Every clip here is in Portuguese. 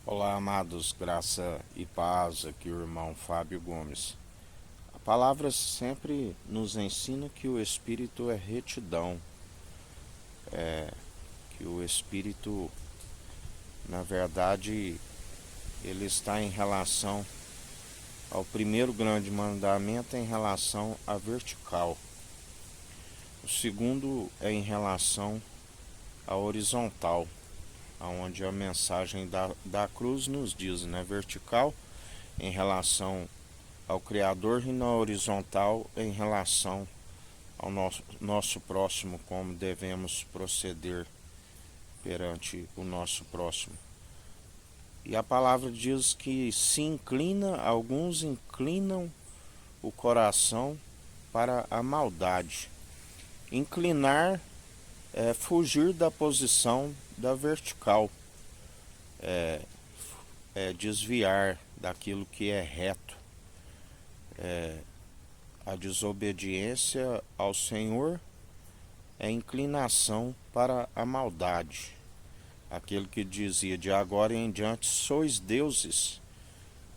Olá, amados, graça e paz, aqui o irmão Fábio Gomes. A palavra sempre nos ensina que o Espírito é retidão, que o Espírito, na verdade, ele está em relação ao primeiro grande mandamento, em relação à vertical. O segundo é em relação à horizontal, onde a mensagem da cruz nos diz, né, vertical em relação ao Criador e na horizontal em relação ao nosso próximo, como devemos proceder perante o nosso próximo. E a palavra diz que alguns inclinam o coração para a maldade. Inclinar é fugir da posição da vertical, é, é desviar daquilo que é reto. A desobediência ao Senhor é inclinação para a maldade. Aquele que dizia: de agora em diante sois deuses,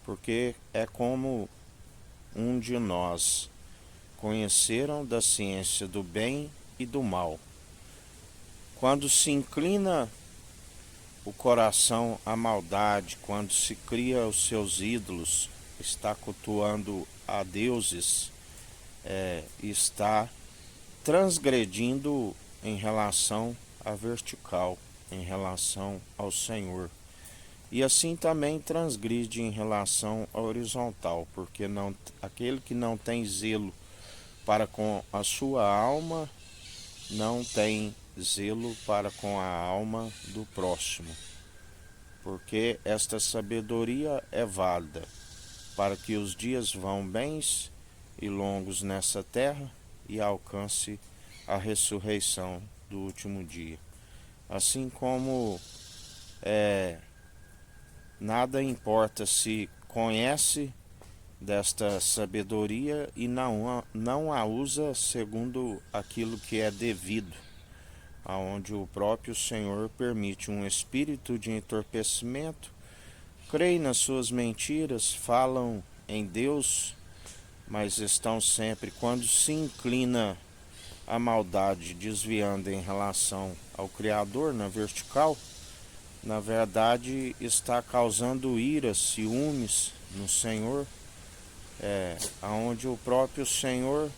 porque é como um de nós, conheceram da ciência do bem e do mal. Quando se inclina o coração à maldade, quando se cria os seus ídolos, está cultuando a deuses, está transgredindo em relação à vertical, em relação ao Senhor. E assim também transgride em relação à horizontal, porque aquele que não tem zelo para com a sua alma, não tem zelo para com a alma do próximo. Porque esta sabedoria é válida para que os dias vão bens e longos nessa terra e alcance a ressurreição do último dia. Assim como nada importa se conhece desta sabedoria e não a usa segundo aquilo que é devido, aonde o próprio Senhor permite um espírito de entorpecimento, creem nas suas mentiras, falam em Deus, mas estão sempre, quando se inclina a maldade, desviando em relação ao Criador na vertical, na verdade está causando ira, ciúmes no Senhor, aonde o próprio Senhor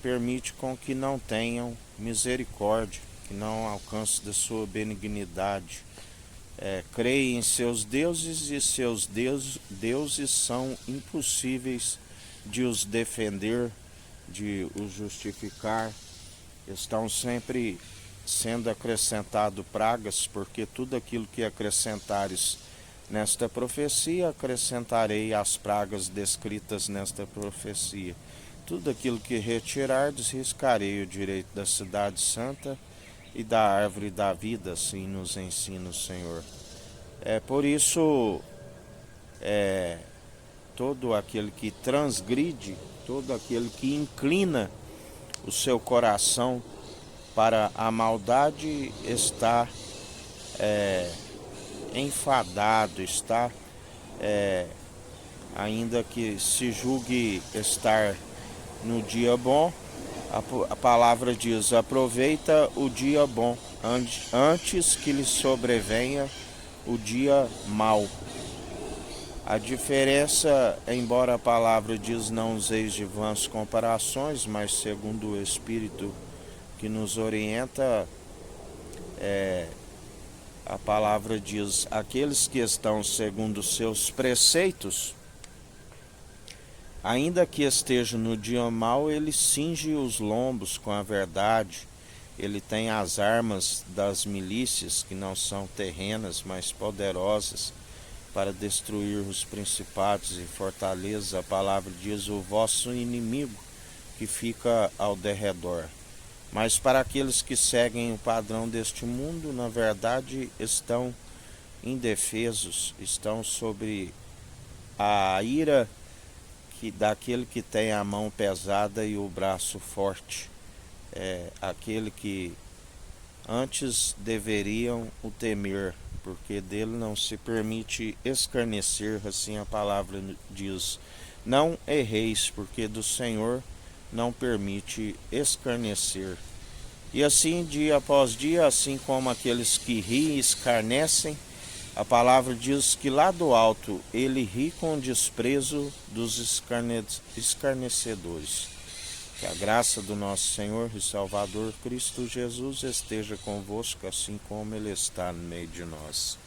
permite com que não tenham misericórdia, que não alcance da sua benignidade. Creem em seus deuses e seus deuses são impossíveis de os defender, de os justificar. Estão sempre sendo acrescentado pragas, porque tudo aquilo que acrescentares nesta profecia, acrescentarei as pragas descritas nesta profecia. Tudo aquilo que retirardes, riscarei o direito da cidade santa e da árvore da vida, assim nos ensina o Senhor. Por isso, todo aquele que transgride, todo aquele que inclina o seu coração para a maldade está enfadado, está, ainda que se julgue estar no dia bom, a palavra diz: aproveita o dia bom antes que lhe sobrevenha o dia mau. A diferença, embora a palavra diz não useis de vãs comparações, mas segundo o Espírito que nos orienta, a palavra diz: aqueles que estão segundo os seus preceitos, ainda que esteja no dia mau, ele cinge os lombos com a verdade. Ele tem as armas das milícias, que não são terrenas, mas poderosas, para destruir os principados e fortalezas. A palavra diz: o vosso inimigo que fica ao derredor. Mas para aqueles que seguem o padrão deste mundo, na verdade, estão indefesos, estão sob a ira daquele que tem a mão pesada e o braço forte. Aquele que antes deveriam o temer, porque dele não se permite escarnecer, assim a palavra diz. Não erreis, porque do Senhor não permite escarnecer. E assim, dia após dia, assim como aqueles que riem e escarnecem, a palavra diz que lá do alto ele ri com desprezo dos escarnecedores. Que a graça do nosso Senhor e Salvador Cristo Jesus esteja convosco, assim como Ele está no meio de nós.